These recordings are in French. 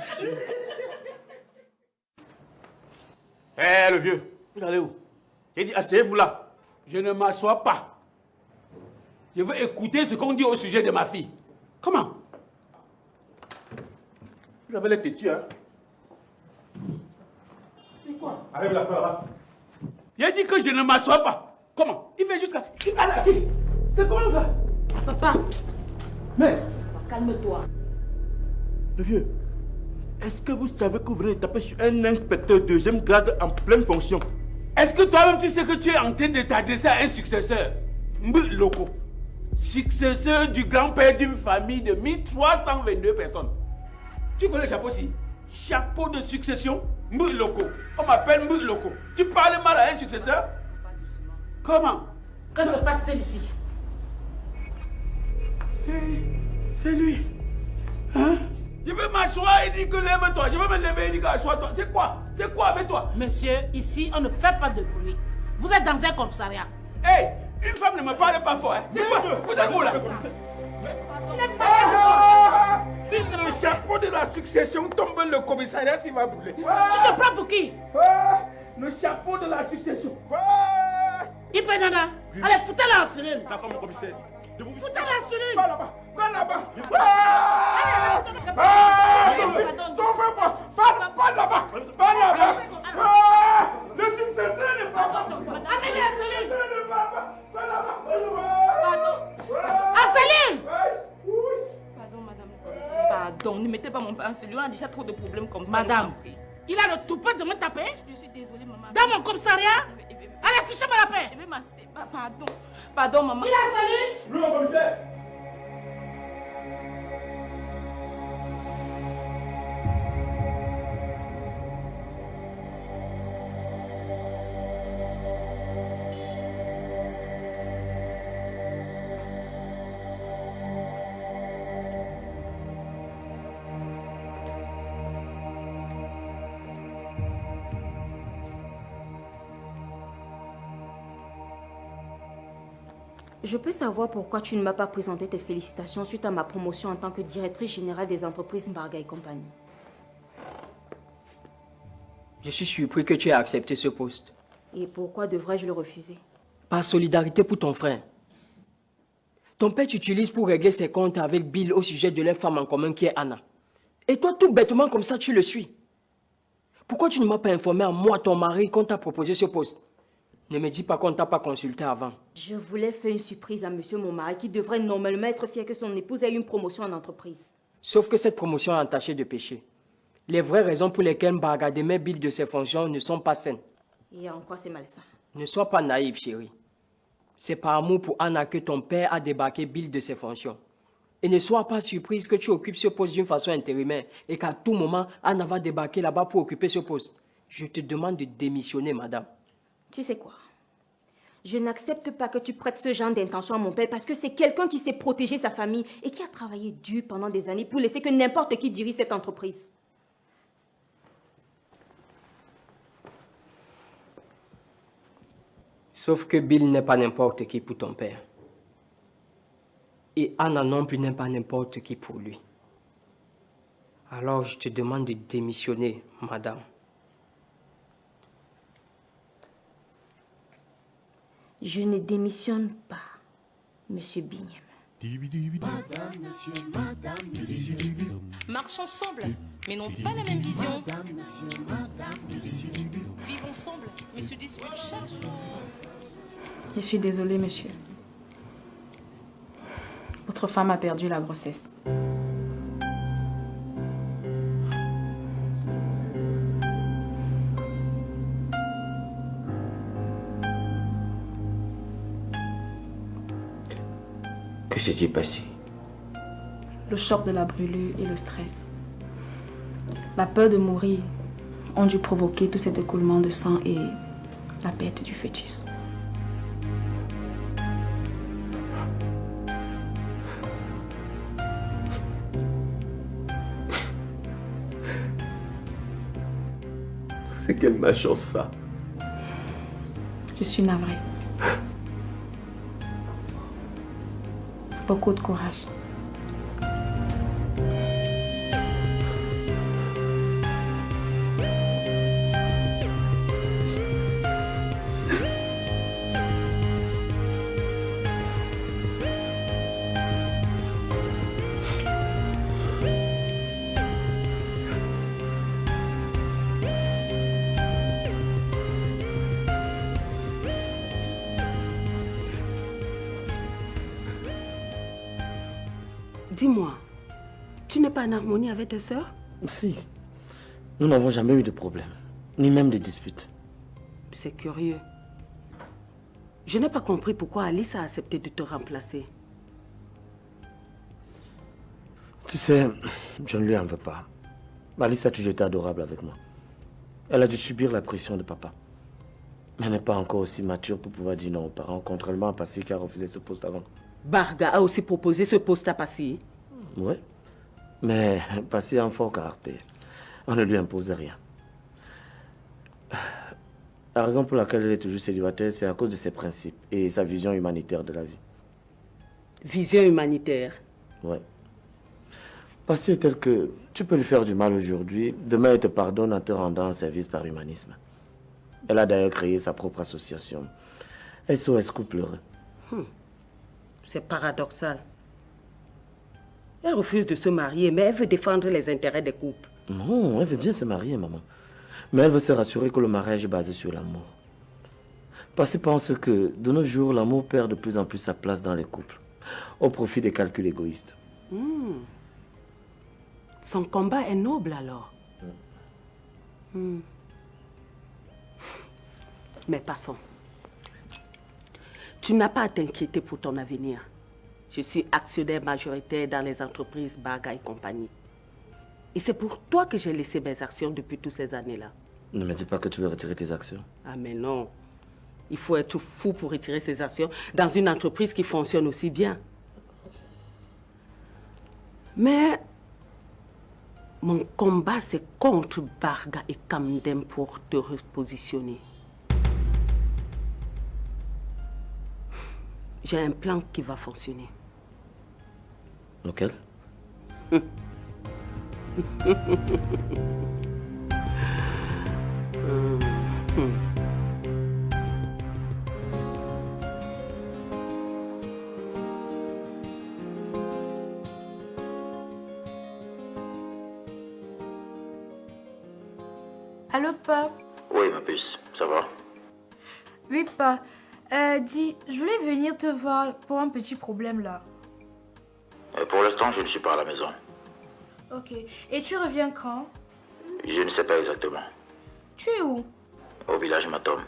ici. Hé, le vieux, vous allez où? J'ai dit, asseyez-vous là. Je ne m'assois pas. Je veux écouter ce qu'on dit au sujet de ma fille. Comment? Vous avez les têtus, hein? C'est quoi? Allez, la faire là-bas. J'ai dit que je ne m'assois pas. Comment? Il fait jusqu'à... Allez, c'est comment ça? Papa. Mais... Calme-toi. Le vieux, est-ce que vous savez que vous venez de taper sur un inspecteur deuxième grade en pleine fonction? Est-ce que toi-même tu sais que tu es en train de t'adresser à un successeur? Mbu Loko. Successeur du grand-père d'une famille de 1322 personnes. Tu connais le chapeau si? Chapeau de succession, Mbu Loko. On m'appelle Mbu Loko. Tu parles mal à un successeur? Comment? Que se passe-t-il ici? C'est lui. Hein? Je veux m'asseoir et dire que lève-toi. Je veux me lever et dire que assois-toi. C'est quoi? C'est quoi avec toi? Monsieur, ici, on ne fait pas de bruit. Vous êtes dans un commissariat. Hé, une femme ne me parle pas fort. Hein? C'est quoi? Vous êtes où là? Si c'est le chapeau de la succession tombe, le commissariat s'il va brûler. Tu te prends pour qui? Le chapeau de la succession. Ipenana, allez, foutez-la en cellule. D'accord, mon commissaire. Foutez-la en cellule. Va là-bas, va là-bas. Sauvez-moi, va là-bas, va là-bas. Le successeur n'est pas là. Amenez la cellule. Va là-bas. En cellule. Pardon, madame le commissaire. Pardon, ne mettez pas mon père en cellule. On a déjà trop de problèmes comme ça. Madame, il a le toupet de me taper Je suis désolée, maman. dans mon commissariat. Allez, fichez-moi la paix. Je vais masser. Pardon. Pardon, maman. Il a cellule. Oui, mon commissaire. Je peux savoir pourquoi tu ne m'as pas présenté tes félicitations suite à ma promotion en tant que directrice générale des entreprises Mbarga et compagnie. Je suis surpris que tu aies accepté ce poste. Et pourquoi devrais-je le refuser? Par solidarité pour ton frère. Ton père t'utilise pour régler ses comptes avec Bill au sujet de leur femme en commun qui est Anna. Et toi, tout bêtement comme ça, tu le suis. Pourquoi tu ne m'as pas informé à moi, ton mari, qu'on t'a proposé ce poste? Ne me dis pas qu'on ne t'a pas consulté avant. Je voulais faire une surprise à monsieur mon mari qui devrait normalement être fier que son épouse ait eu une promotion en entreprise. Sauf que cette promotion est entachée de péché. Les vraies raisons pour lesquelles Mbarga démet Bill de ses fonctions ne sont pas saines. Et en quoi c'est malsain? Ne sois pas naïve, chérie. C'est par amour pour Anna que ton père a débarqué Bill de ses fonctions. Et ne sois pas surprise que tu occupes ce poste d'une façon intérimaire et qu'à tout moment, Anna va débarquer là-bas pour occuper ce poste. Je te demande de démissionner, madame. Tu sais quoi? Je n'accepte pas que tu prêtes ce genre d'intention à mon père parce que c'est quelqu'un qui sait protéger sa famille et qui a travaillé dur pendant des années pour laisser que n'importe qui dirige cette entreprise. Sauf que Bill n'est pas n'importe qui pour ton père. Et Anna non plus n'est pas n'importe qui pour lui. Alors je te demande de démissionner, madame. Je ne démissionne pas, monsieur Bignam. Madame, monsieur. Marche ensemble, mais n'ont pas la même vision. Vivent ensemble, mais se disputent chaque jour. Je suis désolée, monsieur. Votre femme a perdu la grossesse. Que s'est-il passé? Le choc de la brûlure et le stress. La peur de mourir ont dû provoquer tout cet écoulement de sang et la perte du fœtus. C'est quelle malchance ça. Je suis navrée. Beaucoup de courage. Dis-moi, tu n'es pas en harmonie avec tes sœurs? Si. Nous n'avons jamais eu de problème, ni même de disputes. C'est curieux. Je n'ai pas compris pourquoi Alice a accepté de te remplacer. Tu sais, je ne lui en veux pas. Alice a toujours été adorable avec moi. Elle a dû subir la pression de papa. Mais elle n'est pas encore aussi mature pour pouvoir dire non aux parents, contrairement à Passy qui a refusé ce poste avant. Barga a aussi proposé ce poste à Passy. Oui. Mais Passy a un fort caractère. On ne lui impose rien. La raison pour laquelle elle est toujours célibataire, c'est à cause de ses principes et sa vision humanitaire de la vie. Vision humanitaire? Oui. Passy est telle que tu peux lui faire du mal aujourd'hui, demain elle te pardonne en te rendant un service par humanisme. Elle a d'ailleurs créé sa propre association. SOS Couple Heureux. C'est paradoxal. Elle refuse de se marier, mais elle veut défendre les intérêts des couples. Non, elle veut bien se marier, maman. Mais elle veut se rassurer que le mariage est basé sur l'amour. Passy pense que, de nos jours, l'amour perd de plus en plus sa place dans les couples, au profit des calculs égoïstes. Son combat est noble alors. Mais passons. Tu n'as pas à t'inquiéter pour ton avenir. Je suis actionnaire majoritaire dans les entreprises Barga et compagnie. Et c'est pour toi que j'ai laissé mes actions depuis toutes ces années-là. Ne me dis pas que tu veux retirer tes actions. Ah mais non. Il faut être fou pour retirer ses actions dans une entreprise qui fonctionne aussi bien. Mais mon combat, c'est contre Barga et Kamdem pour te repositionner. J'ai un plan qui va fonctionner. Lequel? Allô, Pa? Oui, ma puce, ça va? Oui, Pa. Dis, je voulais venir te voir pour un petit problème là. Pour l'instant, je ne suis pas à la maison. Ok. Et tu reviens quand? Je ne sais pas exactement. Tu es où? Au village Matom.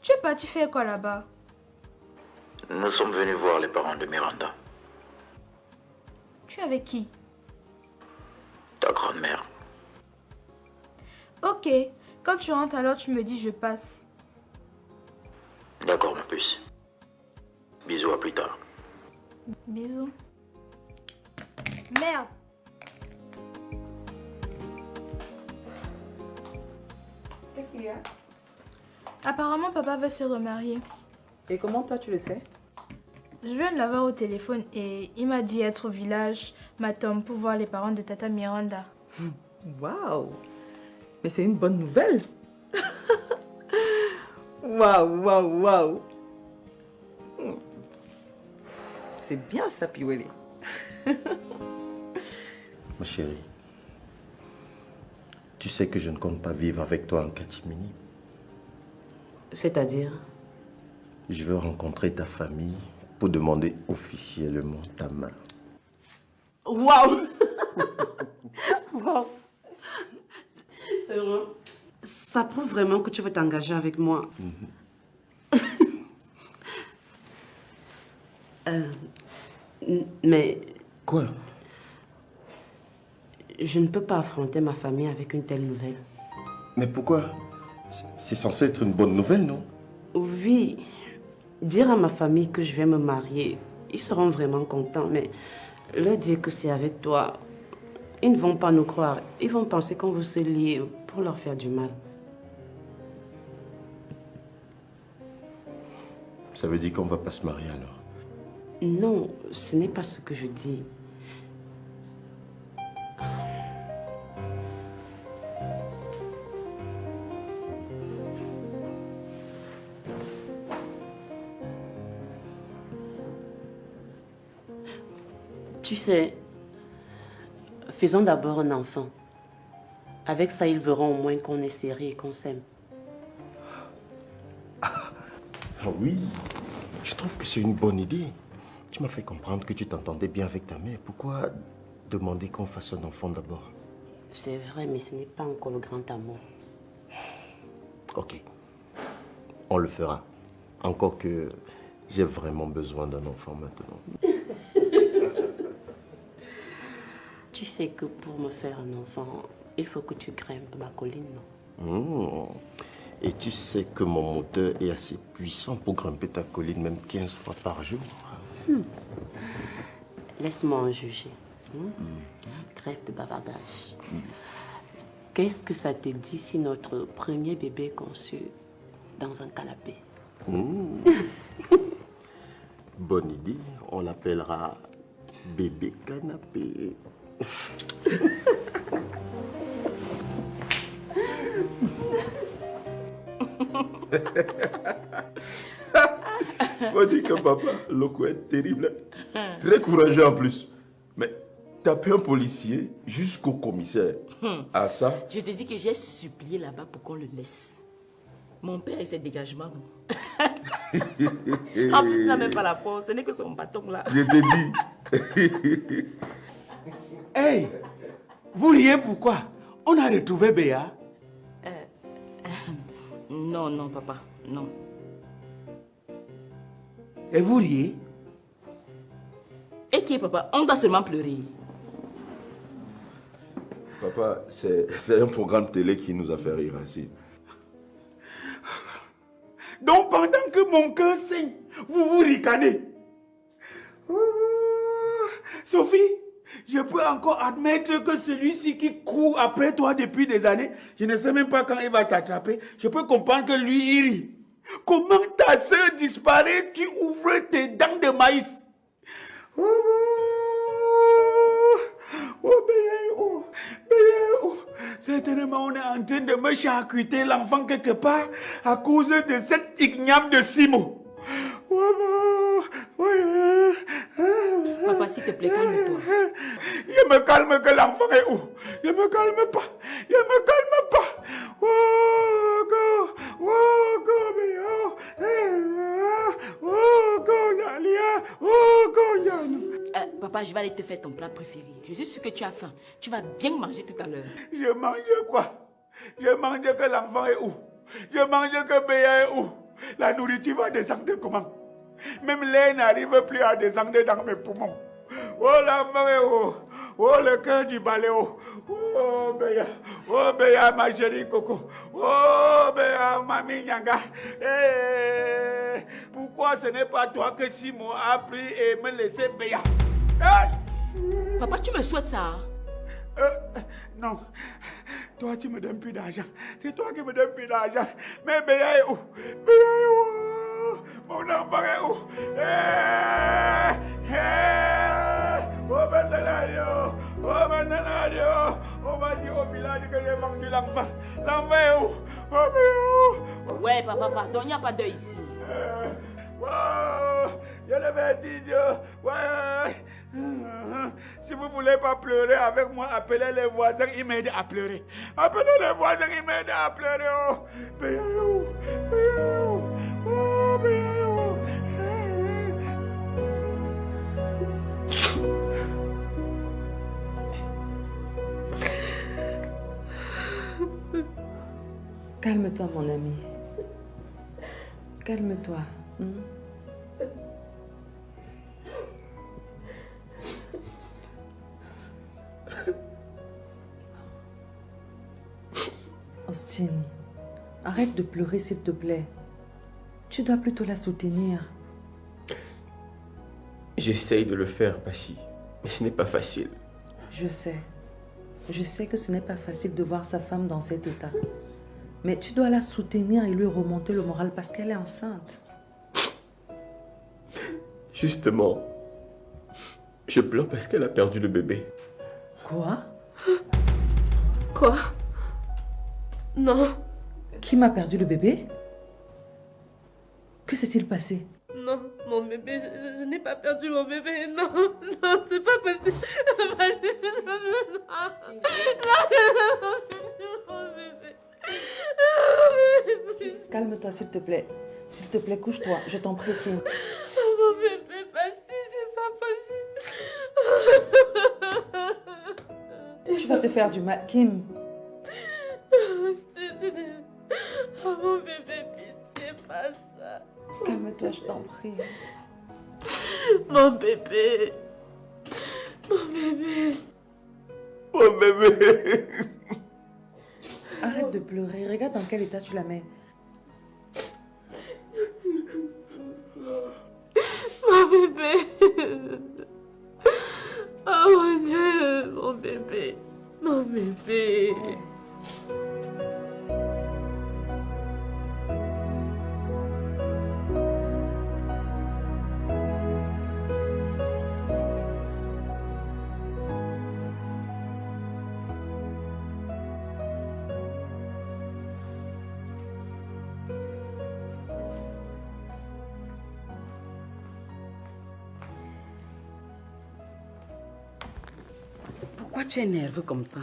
Tu es parti faire quoi là-bas? Nous sommes venus voir les parents de Miranda. Tu es avec qui? Ta grand-mère. Ok. Quand tu rentres alors, tu me dis je passe. D'accord, ma puce. Bisous, à plus tard. Bisous. Merde. Qu'est-ce qu'il y a? Apparemment, papa veut se remarier. Et comment toi tu le sais? Je viens de l'avoir au téléphone et il m'a dit être au village Matom pour voir les parents de Tata Miranda. Waouh! Mais c'est une bonne nouvelle! Waouh, waouh, waouh! C'est bien ça, Piwele. Ma chérie, tu sais que je ne compte pas vivre avec toi en catimini. C'est-à-dire? Je veux rencontrer ta famille pour demander officiellement ta main. Waouh! Waouh! C'est vrai. Ça prouve vraiment que tu veux t'engager avec moi. Mais... Quoi? Je ne peux pas affronter ma famille avec une telle nouvelle. Mais pourquoi? C'est censé être une bonne nouvelle, non? Oui. Dire à ma famille que je vais me marier, ils seront vraiment contents, mais leur dire que c'est avec toi, ils ne vont pas nous croire. Ils vont penser qu'on veut se lier pour leur faire du mal. Ça veut dire qu'on ne va pas se marier alors? Non, ce n'est pas ce que je dis. Tu sais, faisons d'abord un enfant. Avec ça, ils verront au moins qu'on est sérieux et qu'on s'aime. Ah oui, je trouve que c'est une bonne idée. Tu m'as fait comprendre que tu t'entendais bien avec ta mère. Pourquoi demander qu'on fasse un enfant d'abord? C'est vrai, mais ce n'est pas encore le grand amour. Ok. On le fera. Encore que j'ai vraiment besoin d'un enfant maintenant. Tu sais que pour me faire un enfant, il faut que tu grimpes ma colline, non? Et tu sais que mon moteur est assez puissant pour grimper ta colline même 15 fois par jour. Laisse-moi en juger. Crève de bavardage. Qu'est-ce que ça te dit si notre premier bébé est conçu dans un canapé? Bonne idée. On l'appellera bébé canapé. On dit que papa, Loco est terrible. Très courageux en plus. Mais taper un policier jusqu'au commissaire. À ça. Je te dis que j'ai supplié là-bas pour qu'on le laisse. Mon père et ses dégagements, non. En plus, il n'a même pas la force. Ce n'est que son bâton là. Je te dis. Hey, vous riez pourquoi? On a retrouvé Béa. Non, non, papa, non. Et vous riez? Et qui est papa? On doit seulement pleurer. Papa, c'est un programme télé qui nous a fait rire ainsi. Donc pendant que mon cœur saigne, vous vous ricanez. Sophie, je peux encore admettre que celui-ci qui court après toi depuis des années, je ne sais même pas quand il va t'attraper, je peux comprendre que lui, il rit. Comment ta soeur disparaît, tu ouvres tes dents de maïs. Certainement, on est en train de me charcuter l'enfant quelque part à cause de cette igname de Simo. Papa, s'il te plaît, calme-toi. Je me calme que l'enfant est où? Je me calme pas. Je me calme pas. Papa, je vais aller te faire ton plat préféré. Je suis sûre que tu as faim. Tu vas bien manger tout à l'heure. Je mange quoi? Je mange que l'enfant est où? Je mange que Béa est où? La nourriture va descendre comment? Même l'air n'arrive plus à descendre dans mes poumons. Oh l'enfant est où? Oh le cœur du baléo. Oh Béa, ma chérie Coco. Oh Béa, mamie Nyanga. Hey, pourquoi ce n'est pas toi que Simon a pris et me laissé Béa? Hey! Papa, tu me souhaites ça? Non. Toi, tu me donnes plus d'argent. C'est toi qui me donnes plus d'argent. Mais Béa est où? Béa est où? Mon enfant est où? Oh Bernardo! On m'a dit au village que j'ai vendu l'enfant. L'enfant est où? Ouais, papa, pardon, il n'y a pas d'œil ici. Je le vertige. Ouais. Si vous ne voulez pas pleurer avec moi, appelez les voisins, ils m'aident à pleurer. Appelez les voisins, ils m'aident à pleurer. Oh, Béa est où? Béa est où? Oh, Béa est où? Calme-toi, mon ami. Calme-toi. Austin, arrête de pleurer, s'il te plaît. Tu dois plutôt la soutenir. J'essaye de le faire, Passy, mais ce n'est pas facile. Je sais. Je sais que ce n'est pas facile de voir sa femme dans cet état. Mais tu dois la soutenir et lui remonter le moral parce qu'elle est enceinte. Justement, je pleure parce qu'elle a perdu le bébé. Quoi? Quoi? Non. Qui m'a perdu le bébé? Que s'est-il passé? Non, mon bébé, je n'ai pas perdu mon bébé. Non, non, c'est pas possible. Calme-toi, s'il te plaît. S'il te plaît, couche-toi. Je t'en prie. Mon bébé, Passy, s'il te faire du mal. Kim. Oh mon bébé, pitié, pas ça. Calme-toi, je t'en prie. Mon bébé. Mon bébé. Mon bébé. Arrête de pleurer. Regarde dans quel état tu la mets. Mon bébé. Oh mon Dieu, mon bébé. Mon bébé. Pourquoi tu es nerveux comme ça?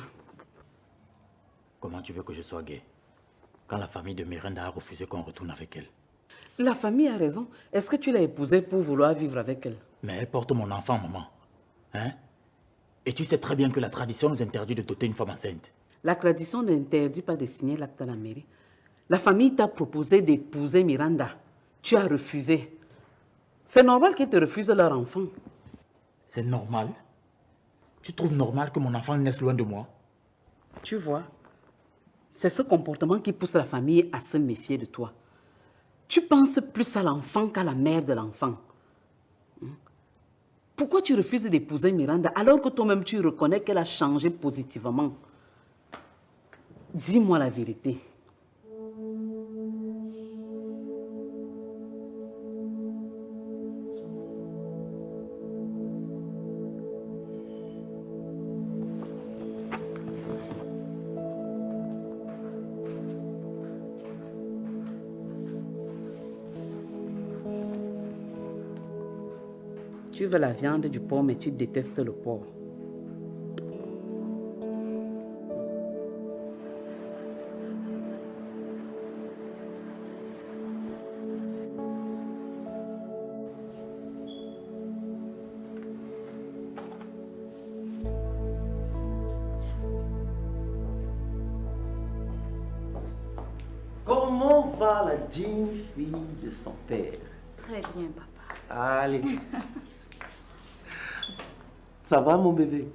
Comment tu veux que je sois gai quand la famille de Miranda a refusé qu'on retourne avec elle? La famille a raison. Est-ce que tu l'as épousée pour vouloir vivre avec elle? Mais elle porte mon enfant, maman. Hein? Et tu sais très bien que la tradition nous interdit de doter une femme enceinte. La tradition n'interdit pas de signer l'acte à la mairie. La famille t'a proposé d'épouser Miranda. Tu as refusé. C'est normal qu'ils te refusent leur enfant. C'est normal? Tu trouves normal que mon enfant naisse loin de moi? Tu vois, c'est ce comportement qui pousse la famille à se méfier de toi. Tu penses plus à l'enfant qu'à la mère de l'enfant. Pourquoi tu refuses d'épouser Miranda alors que toi-même tu reconnais qu'elle a changé positivement? Dis-moi la vérité. Tu veux la viande du porc, mais tu détestes le porc. Comment va la digne fille de son père? Très bien, papa. Allez. Ça va, mon bébé?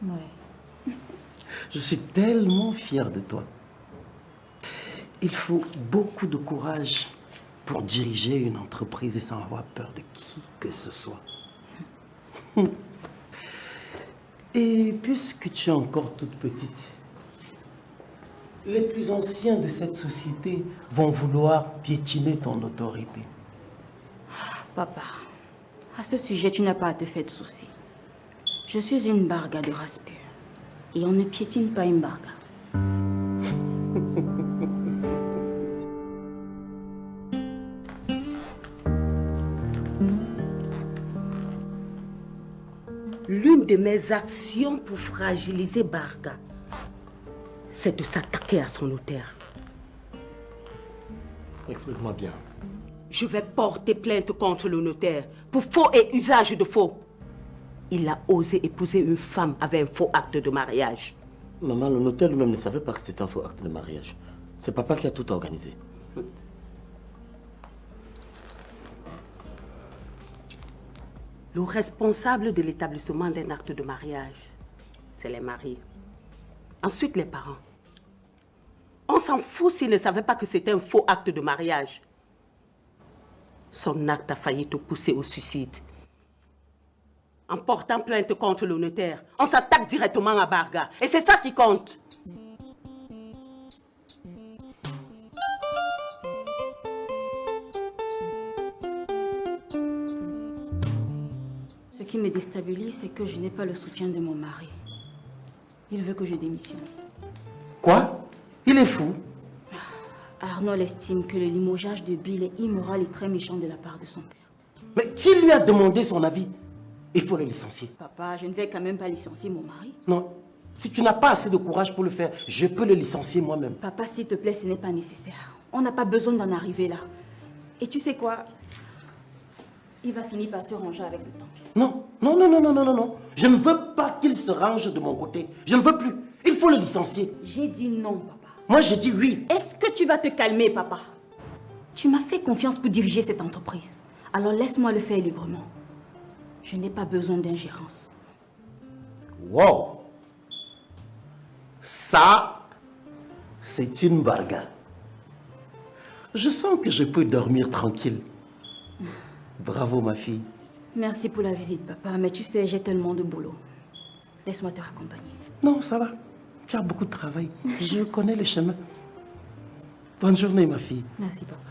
Ouais. Je suis tellement fier de toi. Il faut beaucoup de courage pour diriger une entreprise et sans avoir peur de qui que ce soit. Et puisque tu es encore toute petite, les plus anciens de cette société vont vouloir piétiner ton autorité. Papa, à ce sujet, tu n'as pas à te faire de soucis. Je suis une barga de race pure. Et on ne piétine pas une barga. L'une de mes actions pour fragiliser Barga, c'est de s'attaquer à son notaire. Explique-moi bien. Je vais porter plainte contre le notaire pour faux et usage de faux. Il a osé épouser une femme avec un faux acte de mariage. Maman, le notaire lui-même ne savait pas que c'était un faux acte de mariage. C'est papa qui a tout organisé. Le responsable de l'établissement d'un acte de mariage, c'est les mariés. Ensuite, les parents. On s'en fout s'ils ne savaient pas que c'était un faux acte de mariage. Son acte a failli te pousser au suicide. En portant plainte contre le notaire, on s'attaque directement à Barga. Et c'est ça qui compte. Ce qui me déstabilise, c'est que je n'ai pas le soutien de mon mari. Il veut que je démissionne. Quoi? Il est fou. Arnold estime que le limogeage de Bill est immoral et très méchant de la part de son père. Mais qui lui a demandé son avis? Il faut le licencier. Papa, je ne vais quand même pas licencier mon mari. Non. Si tu n'as pas assez de courage pour le faire, je peux le licencier moi-même. Papa, s'il te plaît, ce n'est pas nécessaire. On n'a pas besoin d'en arriver là. Et tu sais quoi? Il va finir par se ranger avec le temps. Non, non, non, non, non, non, non, non. Je ne veux pas qu'il se range de mon côté. Je ne veux plus. Il faut le licencier. J'ai dit non, papa. Moi, j'ai dit oui. Est-ce que tu vas te calmer, papa? Tu m'as fait confiance pour diriger cette entreprise. Alors laisse-moi le faire librement. Je n'ai pas besoin d'ingérence. Wow. Ça, c'est une bargaine. Je sens que je peux dormir tranquille. Bravo, ma fille. Merci pour la visite, papa. Mais tu sais, j'ai tellement de boulot. Laisse-moi te raccompagner. Non, ça va. Tu as beaucoup de travail. Je connais le chemin. Bonne journée, ma fille. Merci, papa.